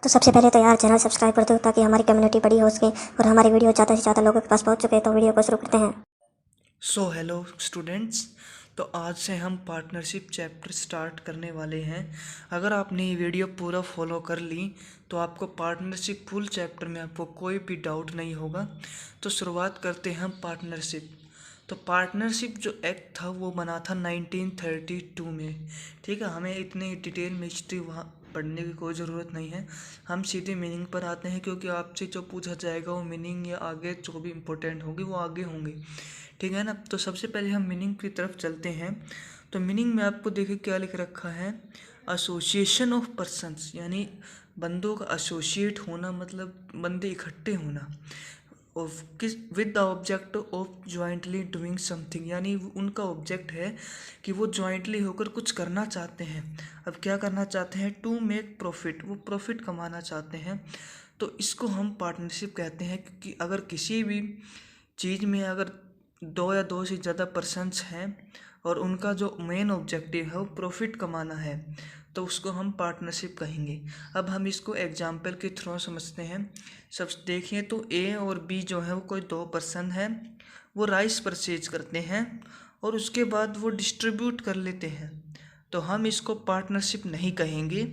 तो सबसे पहले तो यार चैनल सब्सक्राइब कर दो ताकि हमारी कम्युनिटी बड़ी हो सके और हमारी वीडियो ज़्यादा से ज़्यादा लोगों के पास पहुंच सके। तो वीडियो को शुरू करते हैं। Hello students. तो आज से हम पार्टनरशिप चैप्टर स्टार्ट करने वाले हैं। अगर आपने ये वीडियो पूरा फॉलो कर ली तो आपको पार्टनरशिप फुल चैप्टर में आपको कोई भी डाउट नहीं होगा। तो शुरुआत करते हैं हम पार्टनरशिप। तो पार्टनरशिप जो एक्ट था वो बना था 1932 में। ठीक है, हमें इतनी डिटेल में हिस्ट्री वहाँ पढ़ने की कोई ज़रूरत नहीं है। हम सीधे मीनिंग पर आते हैं, क्योंकि आपसे जो पूछा जाएगा वो मीनिंग या आगे जो भी इम्पोर्टेंट होंगे वो आगे होंगे। ठीक है ना। तो सबसे पहले हम मीनिंग की तरफ चलते हैं। तो मीनिंग में आपको देखिए क्या लिख रखा है, एसोसिएशन ऑफ पर्सन्स, यानी बंदों का एसोसिएट होना, मतलब बंदे इकट्ठे होना। और किस with the object of jointly doing something, यानी उनका ऑब्जेक्ट है कि वो जॉइंटली होकर कुछ करना चाहते हैं। अब क्या करना चाहते हैं? टू मेक प्रॉफिट, वो प्रॉफिट कमाना चाहते हैं। तो इसको हम पार्टनरशिप कहते हैं, क्योंकि अगर किसी भी चीज़ में अगर दो या दो से ज़्यादा पर्सन्स हैं और उनका जो मेन ऑब्जेक्टिव है वो प्रॉफिट कमाना है, तो उसको हम पार्टनरशिप कहेंगे। अब हम इसको एग्जाम्पल के थ्रू समझते हैं। सब देखिए तो ए और बी जो है वो कोई दो पर्सन है, वो राइस परचेज करते हैं और उसके बाद वो डिस्ट्रीब्यूट कर लेते हैं। तो हम इसको पार्टनरशिप नहीं कहेंगे,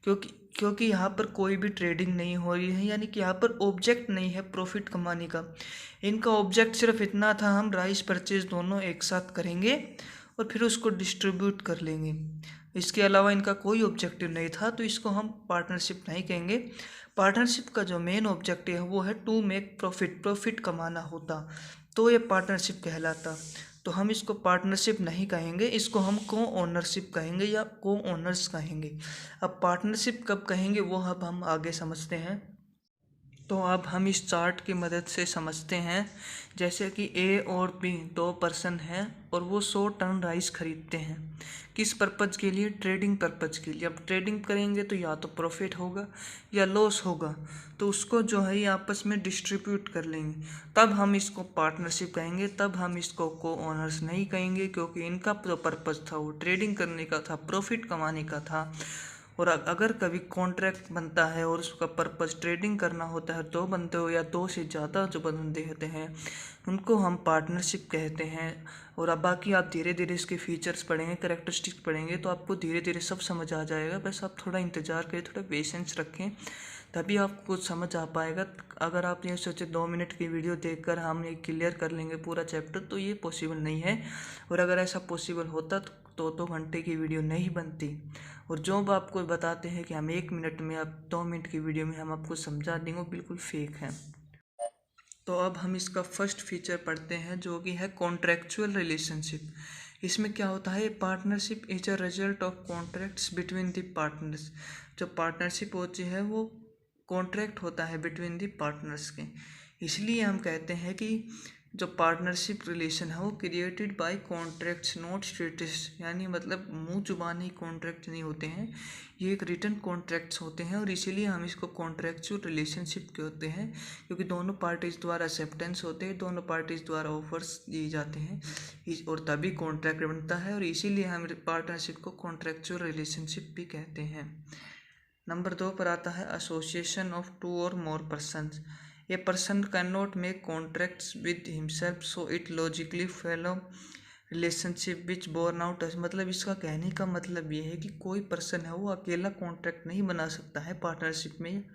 क्योंकि यहाँ पर कोई भी ट्रेडिंग नहीं हो रही है, यानी कि यहाँ पर ऑब्जेक्ट नहीं है प्रॉफिट कमाने का। इनका ऑब्जेक्ट सिर्फ इतना था, हम राइस परचेज दोनों एक साथ करेंगे और फिर उसको डिस्ट्रीब्यूट कर लेंगे। इसके अलावा इनका कोई ऑब्जेक्टिव नहीं था, तो इसको हम पार्टनरशिप नहीं कहेंगे। पार्टनरशिप का जो मेन ऑब्जेक्टिव है वो है टू मेक प्रॉफिट, प्रॉफिट कमाना होता, तो ये पार्टनरशिप कहलाता। तो हम इसको पार्टनरशिप नहीं कहेंगे, इसको हम को ओनरशिप कहेंगे या को ओनर्स कहेंगे। अब पार्टनरशिप कब कहेंगे वो अब हम आगे समझते हैं। तो अब हम इस चार्ट की मदद से समझते हैं। जैसे कि ए और बी दो पर्सन हैं और वो 100 टन राइस खरीदते हैं। किस पर्पज़ के लिए? ट्रेडिंग पर्पज़ के लिए। अब ट्रेडिंग करेंगे तो या तो प्रॉफिट होगा या लॉस होगा, तो उसको जो है ये आपस में डिस्ट्रीब्यूट कर लेंगे, तब हम इसको पार्टनरशिप कहेंगे। तब हम इसको को ओनर्स नहीं कहेंगे, क्योंकि इनका जो पर्पज़ था वो ट्रेडिंग करने का था, प्रॉफिट कमाने का था। और अगर कभी कॉन्ट्रैक्ट बनता है और उसका पर्पस ट्रेडिंग करना होता है, दो बंदे हो या दो से ज़्यादा जो बंदे होते हैं उनको हम पार्टनरशिप कहते हैं। और अब बाकी आप धीरे धीरे इसके फीचर्स पढ़ेंगे, कैरेक्टरिस्टिक्स पढ़ेंगे, तो आपको धीरे धीरे सब समझ आ जाएगा। बस आप थोड़ा इंतज़ार करें, थोड़ा पेशेंस रखें, तभी आपको कुछ समझ आ पाएगा। अगर आप ये सोचे 2 मिनट की वीडियो देखकर हम ये क्लियर कर लेंगे पूरा चैप्टर, तो ये पॉसिबल नहीं है। और अगर ऐसा पॉसिबल होता तो 2 घंटे की वीडियो नहीं बनती। और जो आपको बताते हैं कि हम 1 मिनट में, आप 2 मिनट की वीडियो में हम आपको समझा देंगे, वो बिल्कुल फेक है। तो अब हम इसका फर्स्ट फीचर पढ़ते हैं, जो कि है कॉन्ट्रेक्चुअल रिलेशनशिप। इसमें क्या होता है? Partnership is a result of contracts between the partners. जो पार्टनरशिप होती है वो कॉन्ट्रैक्ट होता है बिटवीन द पार्टनर्स के। इसलिए हम कहते हैं कि जो पार्टनरशिप रिलेशन है वो created by contracts not status, यानी मतलब मुंह जुबानी कॉन्ट्रैक्ट नहीं होते हैं, ये एक रिटन कॉन्ट्रैक्ट्स होते हैं। और इसीलिए हम इसको कॉन्ट्रैक्चुअल रिलेशनशिप कहते हैं, क्योंकि दोनों पार्टीज द्वारा एक्सेप्टेंस होते हैं, दोनों पार्टीज द्वारा ऑफर्स दिए जाते हैं, और तभी कॉन्ट्रैक्ट बनता है। और इसीलिए हम पार्टनरशिप को कॉन्ट्रैक्चुअल रिलेशनशिप भी कहते हैं। नंबर 2 पर आता है association of two or more persons. A person can not make contracts with himself, so it logically follow relationship which born out. मतलब इसका कहने का मतलब ये है कि कोई पर्सन है वो अकेला कॉन्ट्रैक्ट नहीं बना सकता है पार्टनरशिप में,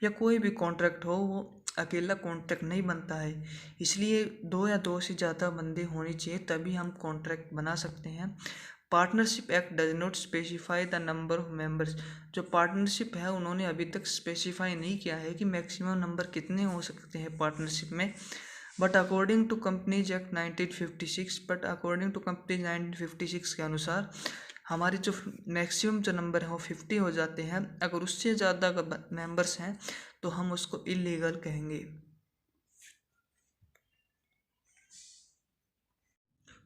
या कोई भी कॉन्ट्रैक्ट हो वो अकेला कॉन्ट्रैक्ट नहीं बनता है। इसलिए दो या दो से ज़्यादा बंदे होने चाहिए, तभी हम कॉन्ट्रैक्ट बना सकते हैं। Partnership act does not specify the number of members. जो पार्टनरशिप है उन्होंने अभी तक स्पेसिफाई नहीं किया है कि मैक्सिमम नंबर कितने हो सकते हैं पार्टनरशिप में। But according to companies act 1956 के अनुसार हमारी जो मैक्सिमम जो नंबर है वो 50 हो जाते हैं। अगर उससे ज़्यादा मेंबर्स हैं तो हम उसको इलीगल कहेंगे।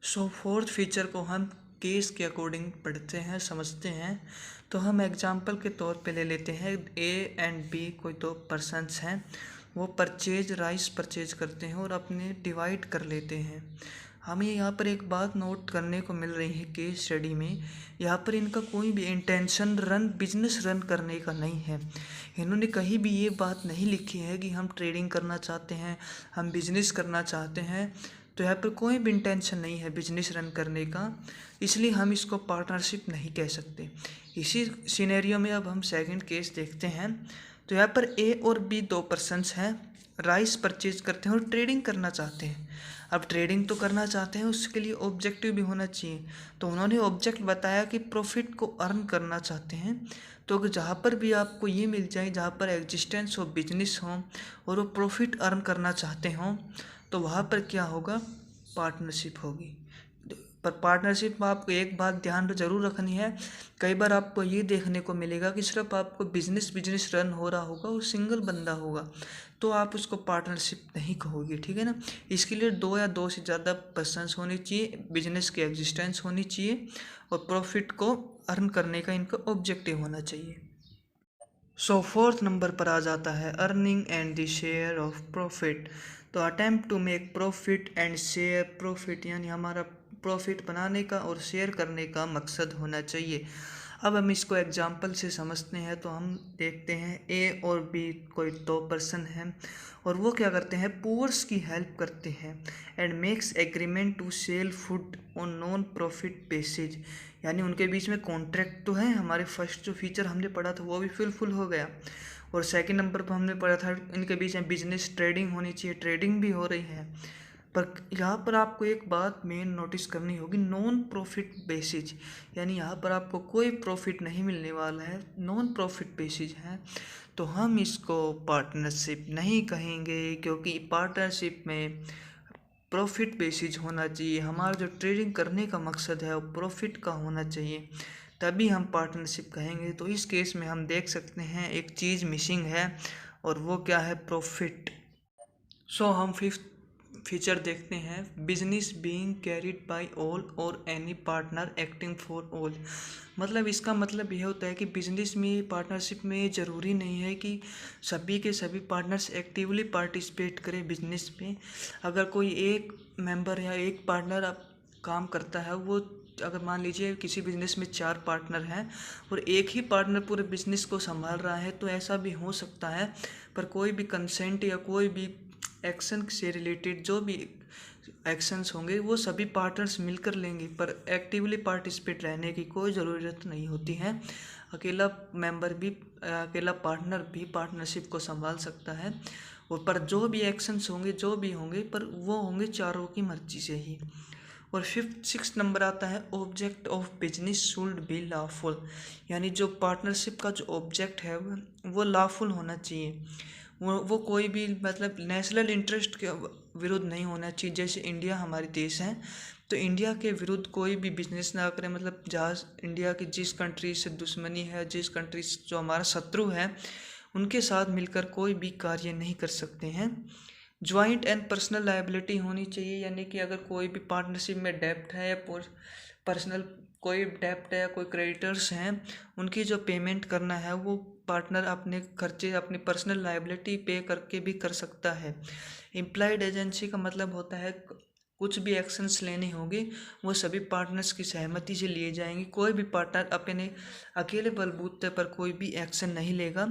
सो फोर्थ फीचर को हम केस के अकॉर्डिंग पढ़ते हैं, समझते हैं। तो हम एग्जांपल के तौर पे ले लेते हैं, ए एंड बी कोई दो पर्सन्स हैं, वो राइस परचेज करते हैं और अपने डिवाइड कर लेते हैं। हमें यहाँ पर एक बात नोट करने को मिल रही है केस स्टडी में, यहाँ पर इनका कोई भी इंटेंशन बिजनेस रन करने का नहीं है। इन्होंने कहीं भी ये बात नहीं लिखी है कि हम ट्रेडिंग करना चाहते हैं, हम बिजनेस करना चाहते हैं। तो यहाँ पर कोई भी इंटेंशन नहीं है बिजनेस रन करने का, इसलिए हम इसको पार्टनरशिप नहीं कह सकते। इसी सिनेरियो में अब हम सेकंड केस देखते हैं। तो यहाँ पर ए और बी दो पर्सन्स हैं, राइस परचेज करते हैं और ट्रेडिंग करना चाहते हैं। अब ट्रेडिंग तो करना चाहते हैं, उसके लिए ऑब्जेक्टिव भी होना चाहिए। तो उन्होंने ऑब्जेक्ट बताया कि प्रॉफिट को अर्न करना चाहते हैं। तो अगर जहाँ पर भी आपको ये मिल जाए जहाँ पर एग्जिस्टेंस हो, बिजनेस हो और वो प्रॉफिट अर्न करना चाहते हों, तो वहाँ पर क्या होगा, पार्टनरशिप होगी। पर पार्टनरशिप में आपको एक बात ध्यान जरूर रखनी है, कई बार आपको ये देखने को मिलेगा कि सिर्फ आपको बिजनेस रन हो रहा होगा और सिंगल बंदा होगा, तो आप उसको पार्टनरशिप नहीं कहोगे, ठीक है ना। इसके लिए दो या दो से ज़्यादा पर्सन्स होने चाहिए, बिजनेस की एग्जिस्टेंस होनी चाहिए और प्रॉफिट को अर्न करने का इनका ऑब्जेक्टिव होना चाहिए। सो फोर्थ नंबर पर आ जाता है earning and the share of profit. तो attempt to make profit and share profit, यानी हमारा प्रॉफिट बनाने का और शेयर करने का मकसद होना चाहिए। अब हम इसको एग्जांपल से समझते हैं। तो हम देखते हैं ए और बी कोई दो पर्सन हैं और वो क्या करते हैं, पुअर्स की हेल्प करते हैं and makes agreement to sell food on non profit basis, यानी उनके बीच में कॉन्ट्रैक्ट तो है। हमारे फर्स्ट जो फीचर हमने पढ़ा था वो भी फुलफिल हो गया, और सेकंड नंबर पर हमने पढ़ा था इनके बीच में बिजनेस ट्रेडिंग होनी चाहिए, ट्रेडिंग भी हो रही है। पर यहाँ पर आपको एक बात मेन नोटिस करनी होगी, नॉन प्रॉफिट बेसिस, यानी यहाँ पर आपको कोई प्रॉफिट नहीं मिलने वाला है, नॉन प्रॉफिट बेसिस है। तो हम इसको पार्टनरशिप नहीं कहेंगे, क्योंकि पार्टनरशिप में प्रॉफिट बेसिस होना चाहिए। हमारा जो ट्रेडिंग करने का मकसद है वो प्रॉफिट का होना चाहिए, तभी हम पार्टनरशिप कहेंगे। तो इस केस में हम देख सकते हैं एक चीज़ मिसिंग है, और वो क्या है, प्रॉफिट। सो हम फिफ्थ फीचर देखते हैं, business being carried by all or any partner acting for all. मतलब इसका मतलब यह होता है कि बिजनेस में, पार्टनरशिप में ज़रूरी नहीं है कि सभी के सभी पार्टनर्स एक्टिवली पार्टिसिपेट करें बिजनेस में। अगर कोई एक मेंबर या एक पार्टनर अब काम करता है, वो अगर मान लीजिए किसी बिजनेस में 4 पार्टनर हैं और एक ही पार्टनर पूरे बिजनेस को संभाल रहा है, तो ऐसा भी हो सकता है। पर कोई भी कंसेंट या कोई भी एक्शन से रिलेटेड जो भी एक्शंस होंगे वो सभी पार्टनर्स मिलकर लेंगे, पर एक्टिवली पार्टिसिपेट रहने की कोई ज़रूरत नहीं होती है। अकेला मेंबर भी, अकेला पार्टनर भी पार्टनरशिप को संभाल सकता है, और पर जो भी एक्शंस होंगे, जो भी होंगे, पर वो होंगे चारों की मर्जी से ही। और सिक्स नंबर आता है, object of business should be lawful, यानी जो पार्टनरशिप का जो ऑब्जेक्ट है वो लॉफुल होना चाहिए। वो कोई भी मतलब नेशनल इंटरेस्ट के विरुद्ध नहीं होना चाहिए। जैसे इंडिया हमारी देश है, तो इंडिया के विरुद्ध कोई भी बिजनेस ना करें। मतलब जहाँ इंडिया की जिस कंट्री से दुश्मनी है, जिस कंट्री जो हमारा शत्रु है, उनके साथ मिलकर कोई भी कार्य नहीं कर सकते हैं। ज्वाइंट एंड पर्सनल लायबिलिटी होनी चाहिए, यानी कि अगर कोई भी पार्टनरशिप में डेप्ट है या पर्सनल कोई डेप्ट है या कोई क्रेडिटर्स हैं, उनकी जो पेमेंट करना है वो पार्टनर अपने खर्चे, अपनी पर्सनल लायबिलिटी पे करके भी कर सकता है। इम्प्लाइड एजेंसी का मतलब होता है कुछ भी एक्शंस लेने होंगे वो सभी पार्टनर्स की सहमति से लिए जाएंगे। कोई भी पार्टनर अपने अकेले बलबूते पर कोई भी एक्शन नहीं लेगा।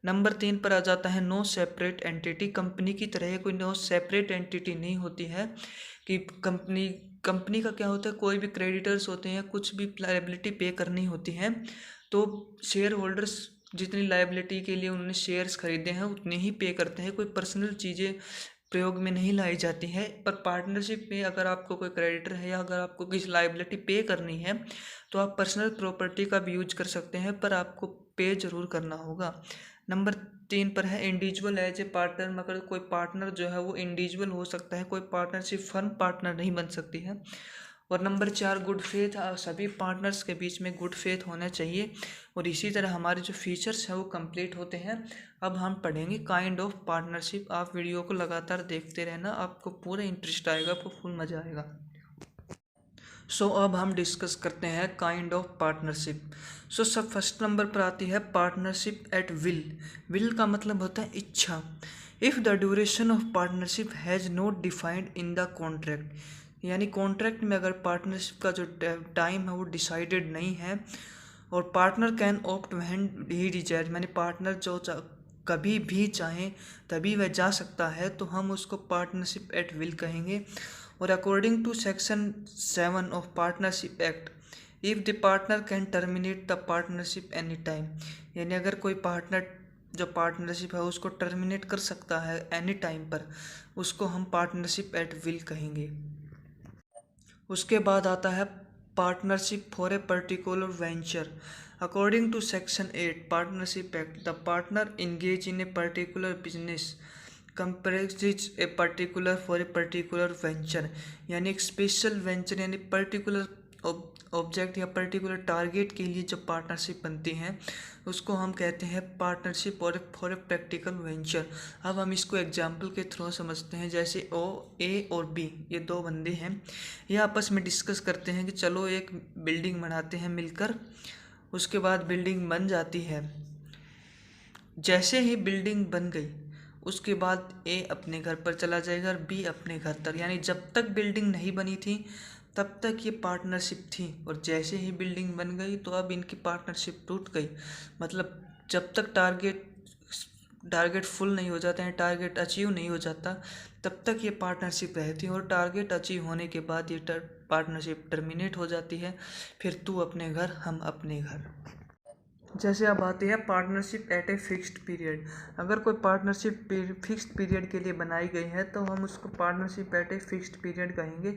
नंबर 3 पर आ जाता है, नो सेपरेट एंटिटी। कंपनी की तरह कोई नो सेपरेट एंटिटी नहीं होती है कि कंपनी का क्या होता है, कोई भी क्रेडिटर्स होते हैं, कुछ भी लायबिलिटी पे करनी होती है, तो शेयर होल्डर्स जितनी लायबिलिटी के लिए उन्होंने शेयर्स खरीदे हैं उतने ही पे करते हैं। कोई पर्सनल चीज़ें प्रयोग में नहीं लाई जाती है। पर पार्टनरशिप में अगर आपको कोई क्रेडिटर है या अगर आपको किसी लायबिलिटी पे करनी है, तो आप पर्सनल प्रॉपर्टी का भी यूज कर सकते हैं, पर आपको पे जरूर करना होगा। नंबर 3 पर है, इंडिविजुअल एज ए पार्टनर। मगर कोई पार्टनर जो है वो इंडिविजुअल हो सकता है, कोई पार्टनरशिप फर्म पार्टनर नहीं बन सकती है। और नंबर 4, गुड फेथ। सभी पार्टनर्स के बीच में गुड फेथ होना चाहिए। और इसी तरह हमारे जो फीचर्स हैं वो कंप्लीट होते हैं। अब हम पढ़ेंगे काइंड ऑफ पार्टनरशिप। आप वीडियो को लगातार देखते रहना, आपको पूरा इंटरेस्ट आएगा, आपको फुल मज़ा आएगा। सो अब हम डिस्कस करते हैं काइंड ऑफ पार्टनरशिप। सो सब फर्स्ट नंबर पर आती है पार्टनरशिप एट विल। विल का मतलब होता है इच्छा। If the duration of partnership has not defined in the contract, यानी कॉन्ट्रैक्ट में अगर पार्टनरशिप का जो टाइम है वो डिसाइडेड नहीं है, और partner can opt when he desire, यानी पार्टनर जो कभी भी चाहे तभी वह जा सकता है, तो हम उसको पार्टनरशिप एट विल कहेंगे। और according to section 7 of partnership act, if the partner can terminate the partnership any time, यानी अगर कोई पार्टनर जो पार्टनरशिप है उसको टर्मिनेट कर सकता है एनी टाइम पर, उसको हम पार्टनरशिप एट विल कहेंगे। उसके बाद आता है partnership for a particular venture. According to section 8 partnership act, the partner engage in a particular business compresses a particular for a particular venture, यानी एक स्पेशल वेंचर यानी पर्टिकुलर ऑब्जेक्ट या particular target के लिए जो पार्टनरशिप बनती हैं उसको हम कहते हैं partnership for a practical venture. अब हम इसको एग्जाम्पल के थ्रू समझते हैं। जैसे ए और बी, ये दो बंदे हैं, ये आपस में डिस्कस करते हैं कि चलो एक बिल्डिंग बनाते हैं मिलकर। उसके बाद बिल्डिंग बन जाती है। जैसे ही बिल्डिंग बन गई उसके बाद ए अपने घर पर चला जाएगा और बी अपने घर तक, यानी जब तक बिल्डिंग नहीं बनी थी तब तक ये पार्टनरशिप थी, और जैसे ही बिल्डिंग बन गई तो अब इनकी पार्टनरशिप टूट गई। मतलब जब तक टारगेट फुल नहीं हो जाते हैं, टारगेट अचीव नहीं हो जाता, तब तक ये पार्टनरशिप रहती है, और टारगेट अचीव होने के बाद ये पार्टनरशिप टर्मिनेट हो जाती है। फिर तू अपने घर, हम अपने घर। जैसे अब आते हैं partnership at a fixed period. अगर कोई पार्टनरशिप फिक्स्ड पीरियड के लिए बनाई गई है तो हम उसको partnership at a fixed period कहेंगे।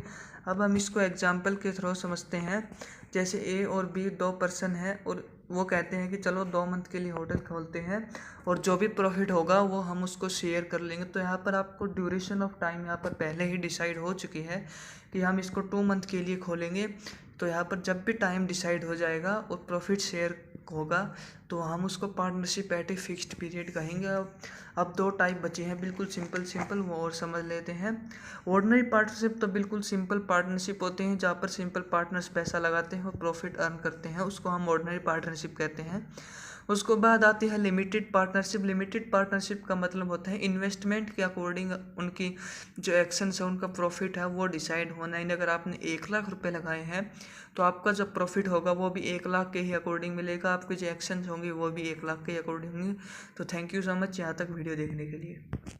अब हम इसको एग्जांपल के थ्रू समझते हैं। जैसे ए और बी दो पर्सन हैं और वो कहते हैं कि चलो 2 मंथ के लिए होटल खोलते हैं और जो भी प्रॉफिट होगा वो हम उसको शेयर कर लेंगे। तो यहाँ पर आपको ड्यूरेशन ऑफ टाइम यहाँ पर पहले ही डिसाइड हो चुकी है कि हम इसको 2 मंथ के लिए खोलेंगे। तो यहाँ पर जब भी टाइम डिसाइड हो जाएगा और प्रॉफिट शेयर होगा तो हम उसको partnership at a fixed period कहेंगे। अब 2 टाइप बचे हैं बिल्कुल सिंपल वो और समझ लेते हैं। ऑर्डिनरी पार्टनरशिप तो बिल्कुल सिंपल पार्टनरशिप होते हैं जहाँ पर सिंपल पार्टनर्स पैसा लगाते हैं और प्रॉफिट अर्न करते हैं, उसको हम ऑर्डिनरी पार्टनरशिप कहते हैं। उसके बाद आती है लिमिटेड पार्टनरशिप। लिमिटेड पार्टनरशिप का मतलब होता है इन्वेस्टमेंट के अकॉर्डिंग उनकी जो एक्शंस है उनका प्रॉफिट है वो डिसाइड होना है। अगर आपने 1 लाख रुपए लगाए हैं तो आपका जो प्रॉफिट होगा वो भी 1 लाख के ही अकॉर्डिंग मिलेगा, आपके जो एक्शंस होंगे वो भी 1 लाख के अकॉर्डिंग होंगे। तो थैंक यू सो मच यहाँ तक वीडियो देखने के लिए।